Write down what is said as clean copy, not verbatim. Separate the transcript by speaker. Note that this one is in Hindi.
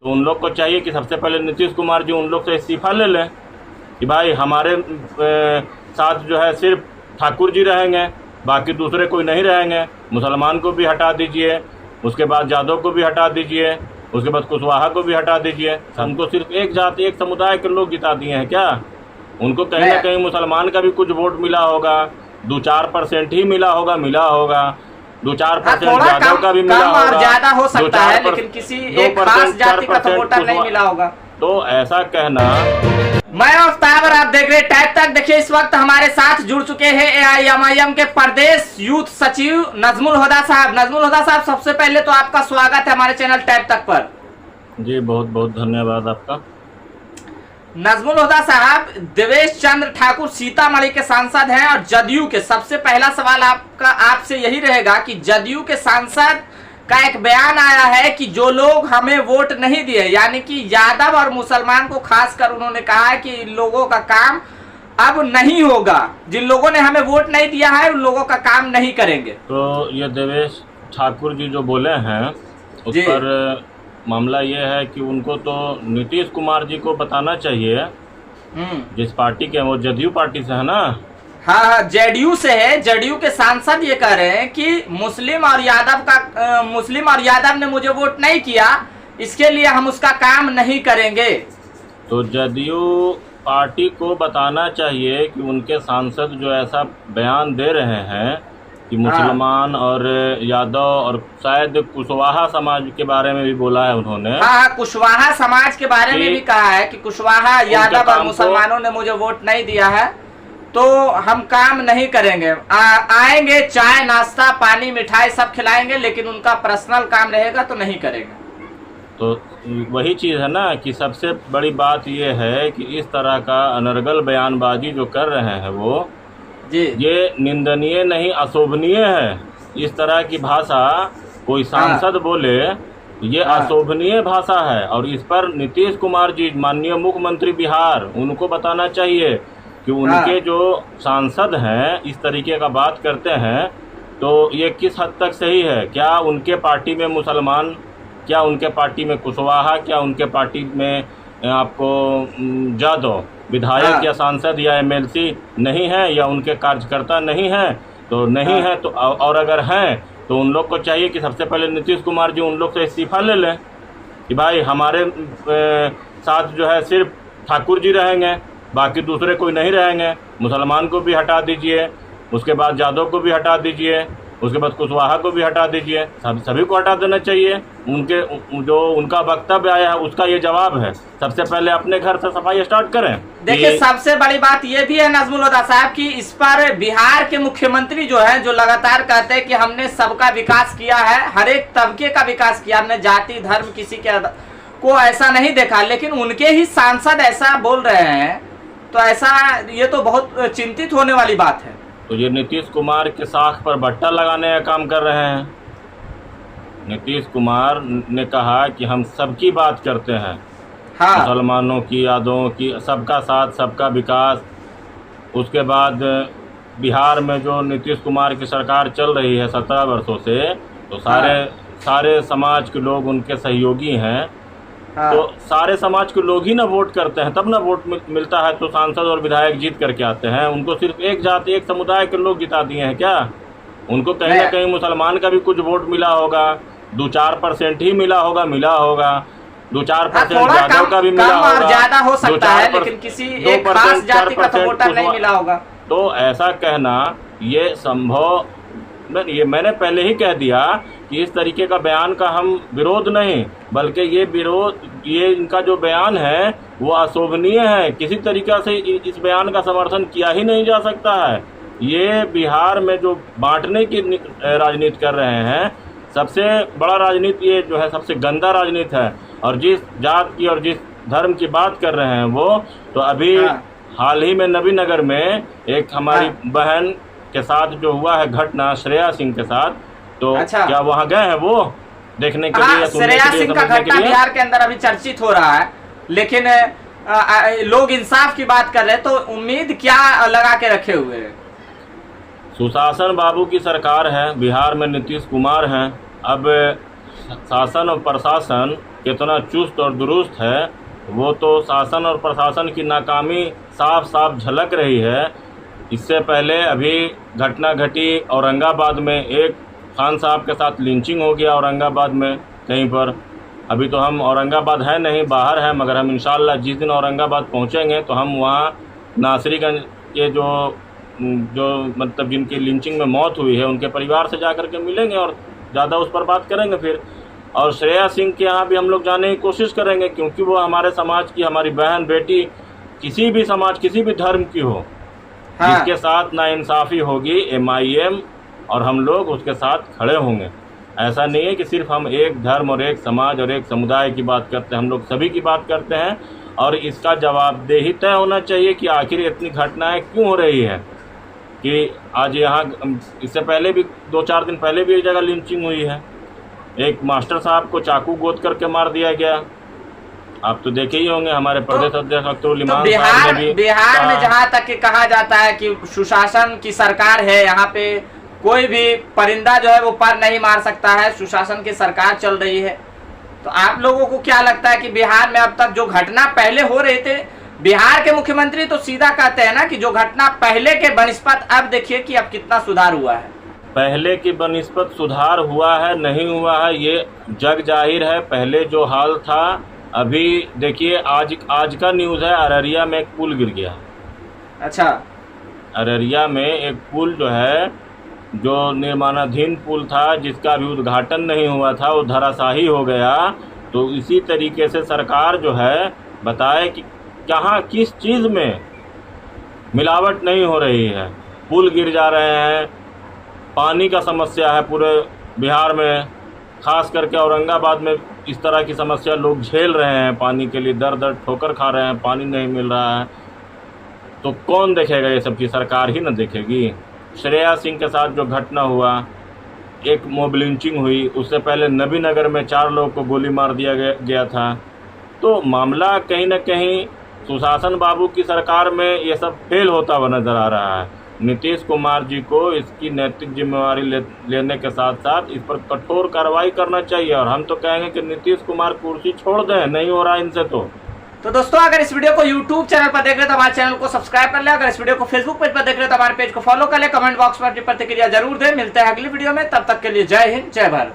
Speaker 1: तो उन लोग को चाहिए कि सबसे पहले नीतीश कुमार जी उन लोग से इस्तीफा ले लें कि भाई हमारे साथ जो है सिर्फ ठाकुर जी रहेंगे, बाकी दूसरे कोई नहीं रहेंगे। मुसलमान को भी हटा दीजिए, उसके बाद यादव को भी हटा दीजिए, उसके बाद कुशवाहा को भी हटा दीजिए। उनको सिर्फ एक जाति एक समुदाय के लोग जिता दिए हैं क्या? उनको कहीं ना कहीं मुसलमान का भी कुछ वोट मिला होगा, 2-4% ही मिला होगा 2-4% यादव का भी मिला होगा,
Speaker 2: ज्यादा हो सकता है, लेकिन किसी एक खास जाति का तो वोटर नहीं मिला होगा।
Speaker 1: तो ऐसा कहना।
Speaker 2: मैं आफ्ताब और आप देख रहे टाइप तक। देखिए इस वक्त हमारे साथ जुड़ चुके हैं AIMIM के प्रदेश यूथ सचिव नजमुल हुदा साहब। नजमुल हुदा साहब, सबसे पहले तो आपका स्वागत है हमारे चैनल टाइप तक पर।
Speaker 1: जी बहुत बहुत धन्यवाद आपका।
Speaker 2: नजमुल हुदा साहब, देवेश चंद्र ठाकुर सीतामढ़ी के सांसद हैं और जदयू के। सबसे पहला सवाल आपसे यही रहेगा कि जदयू के सांसद का एक बयान आया है कि जो लोग हमें वोट नहीं दिए, यानी कि यादव और मुसलमान को खासकर उन्होंने कहा है कि इन लोगों का काम अब नहीं होगा। जिन लोगों ने हमें वोट नहीं दिया है उन लोगों का काम नहीं करेंगे। तो
Speaker 1: ये देवेश ठाकुर जी जो बोले हैं उस पर मामला ये है कि उनको तो नीतीश कुमार जी को बताना चाहिए, जिस पार्टी के वो जदयू पार्टी से है ना।
Speaker 2: हाँ, जेडीयू से है। जेडीयू के सांसद ये कह रहे हैं कि मुस्लिम और यादव ने मुझे वोट नहीं किया, इसके लिए हम उसका काम नहीं करेंगे।
Speaker 1: तो जदयू पार्टी को बताना चाहिए कि उनके सांसद जो ऐसा बयान दे रहे हैं कि मुसलमान और यादव और शायद कुशवाहा समाज के बारे में भी बोला है उन्होंने।
Speaker 2: हाँ, कुशवाहा समाज के बारे में भी कहा है कि कुशवाहा यादव और मुसलमानों ने मुझे वोट नहीं दिया है तो हम काम नहीं करेंगे। आएंगे, चाय नाश्ता पानी मिठाई सब खिलाएंगे, लेकिन उनका पर्सनल काम रहेगा तो नहीं करेंगे।
Speaker 1: तो वही चीज़ है ना कि सबसे बड़ी बात ये है कि इस तरह का अनर्गल बयानबाजी जो कर रहे हैं वो
Speaker 2: जी, ये
Speaker 1: निंदनीय नहीं अशोभनीय है। इस तरह की भाषा कोई सांसद बोले ये अशोभनीय भाषा है। और इस पर नीतीश कुमार जी माननीय मुख्यमंत्री बिहार, उनको बताना चाहिए कि उनके जो सांसद हैं इस तरीके का बात करते हैं तो ये किस हद तक सही है। क्या उनके पार्टी में मुसलमान, क्या उनके पार्टी में कुशवाहा, क्या उनके पार्टी में आपको यादव विधायक या सांसद या MLC नहीं है, या उनके कार्यकर्ता नहीं हैं? तो नहीं है तो और अगर हैं तो उन लोग को चाहिए कि सबसे पहले नीतीश कुमार जी उन लोग से इस्तीफा ले लें कि भाई हमारे साथ जो है सिर्फ ठाकुर जी रहेंगे, बाकी दूसरे कोई नहीं रहेंगे। मुसलमान को भी हटा दीजिए, उसके बाद यादव को भी हटा दीजिए, उसके बाद कुशवाहा को भी हटा दीजिए। सभी को हटा देना चाहिए। उनके जो उनका वक्तव्य आया है उसका ये जवाब है। सबसे पहले अपने घर से सफाई स्टार्ट करें।
Speaker 2: देखिए सबसे बड़ी बात ये भी है नजमुल हुदा साहब कि इस पर बिहार के मुख्यमंत्री जो है, जो लगातार कहते हैं कि हमने सबका विकास किया है, हर एक तबके का विकास किया, हमने जाति धर्म किसी के को ऐसा नहीं देखा, लेकिन उनके ही सांसद ऐसा बोल रहे हैं तो ऐसा ये तो बहुत चिंतित होने वाली बात है।
Speaker 1: तो ये नीतीश कुमार के साख पर बट्टा लगाने का काम कर रहे हैं। नीतीश कुमार ने कहा कि हम सबकी बात करते हैं, मुसलमानों की, यादवों की, सबका साथ सबका विकास। उसके बाद बिहार में जो नीतीश कुमार की सरकार चल रही है 17 वर्षों से, तो सारे समाज के लोग उनके सहयोगी हैं। तो सारे समाज के लोग ही ना वोट करते हैं, तब ना वोट मिलता है। तो सांसद और विधायक जीत करके आते हैं। उनको सिर्फ एक जाति एक समुदाय के लोग जिता दिए हैं क्या? उनको कहीं ना कहीं मुसलमान का भी कुछ वोट मिला होगा, 2-4% ही मिला होगा 2-4% यादव का भी मिला होगा,
Speaker 2: ज्यादा हो सकता है, लेकिन किसी एक खास जाति का तो वोटर नहीं मिला होगा।
Speaker 1: तो ऐसा कहना ये संभव, ये मैंने पहले ही कह दिया कि इस तरीके का बयान का हम विरोध नहीं, बल्कि ये इनका जो बयान है वो अशोभनीय है। किसी तरीक़ा से इस बयान का समर्थन किया ही नहीं जा सकता है। ये बिहार में जो बांटने की राजनीति कर रहे हैं, सबसे बड़ा राजनीति ये जो है सबसे गंदा राजनीति है। और जिस जात की और जिस धर्म की बात कर रहे हैं वो, तो अभी हाल ही में नबीनगर में एक हमारी बहन के साथ जो हुआ है घटना श्रेया सिंह के साथ, तो क्या वहाँ गए हैं वो देखने के लिए?
Speaker 2: श्रेया सिंह का घटना बिहार के अंदर अभी चर्चित हो रहा है, लेकिन लोग इंसाफ की बात कर रहे हैं, तो उम्मीद क्या लगा के रखे हुए हैं?
Speaker 1: सुशासन बाबू की सरकार है, बिहार में नीतीश कुमार हैं। अब शासन और प्रशासन कितना चुस्त और दुरुस्त है वो तो शासन और प्रशासन की नाकामी साफ साफ झलक रही है। इससे पहले अभी घटना घटी औरंगाबाद में, एक खान साहब के साथ लिंचिंग हो गया औरंगाबाद में कहीं पर। अभी तो हम औरंगाबाद है नहीं, बाहर हैं, मगर हम इंशाल्लाह जिस दिन औरंगाबाद पहुंचेंगे तो हम वहाँ नासरीगंज के जो मतलब जिनकी लिंचिंग में मौत हुई है उनके परिवार से जा कर के मिलेंगे और ज़्यादा उस पर बात करेंगे फिर। और श्रेया सिंह के यहाँ भी हम लोग जाने की कोशिश करेंगे, क्योंकि वो हमारे समाज की, हमारी बहन बेटी, किसी भी समाज किसी भी धर्म की हो,
Speaker 2: हाँ।
Speaker 1: जिसके साथ नाइंसाफ़ी होगी MIM और हम लोग उसके साथ खड़े होंगे। ऐसा नहीं है कि सिर्फ हम एक धर्म और एक समाज और एक समुदाय की बात करते हैं, हम लोग सभी की बात करते हैं। और इसका जवाबदेही तय होना चाहिए कि आखिर इतनी घटनाएं क्यों हो रही है। कि आज यहाँ इससे पहले भी 2-4 दिन पहले भी एक जगह लिंचिंग हुई है, एक मास्टर साहब को चाकू गोद करके मार दिया गया। आप तो देखे ही होंगे, हमारे प्रदेश अध्यक्ष अख्तरुल इमान साहब ने भी
Speaker 2: बिहार में जहाँ तक कि कहा जाता है कि सुशासन की सरकार है, यहाँ पे कोई भी परिंदा जो है वो पर नहीं मार सकता है, सुशासन की सरकार चल रही है। तो आप लोगों को क्या लगता है कि बिहार में अब तक जो घटना पहले हो रहे थे, बिहार के मुख्यमंत्री तो सीधा कहते हैं ना कि जो घटना पहले के बनिस्पत अब देखिए कि अब कितना सुधार हुआ है।
Speaker 1: पहले की बनिस्पत सुधार हुआ है नहीं हुआ है ये जग जाहिर है। पहले जो हाल था, अभी देखिए आज का न्यूज़ है, अररिया में एक पुल गिर गया।
Speaker 2: अच्छा,
Speaker 1: अररिया में एक पुल जो है, जो निर्माणाधीन पुल था, जिसका अभी उद्घाटन नहीं हुआ था, वो धराशाही हो गया। तो इसी तरीके से सरकार जो है बताए कि कहाँ किस चीज़ में मिलावट नहीं हो रही है। पुल गिर जा रहे हैं, पानी का समस्या है पूरे बिहार में, खास करके औरंगाबाद में इस तरह की समस्या लोग झेल रहे हैं, पानी के लिए दर ठोकर खा रहे हैं, पानी नहीं मिल रहा है। तो कौन देखेगा ये सब चीज़? सरकार ही न देखेगी। श्रेया सिंह के साथ जो घटना हुआ, एक मॉब लिंचिंग हुई, उससे पहले नबीनगर में 4 लोगों को गोली मार दिया गया था। तो मामला कहीं न कहीं सुशासन बाबू की सरकार में ये सब फेल होता हुआ नज़र आ रहा है। नीतीश कुमार जी को इसकी नैतिक जिम्मेवारी लेने के साथ साथ इस पर कठोर कार्रवाई करना चाहिए। और हम तो कहेंगे कि नीतीश कुमार कुर्सी छोड़ दें, नहीं हो रहा इनसे। तो
Speaker 2: दोस्तों, अगर इस वीडियो को YouTube चैनल पर देख रहे हैं तो हमारे चैनल को सब्सक्राइब कर ले। अगर इस वीडियो को Facebook पेज पर देख रहे हैं तो हमारे पेज को फॉलो कर ले। कमेंट बॉक्स में अपनी प्रतिक्रिया जरूर दें। मिलते हैं अगली वीडियो में, तब तक के लिए जय हिंद, जय भारत।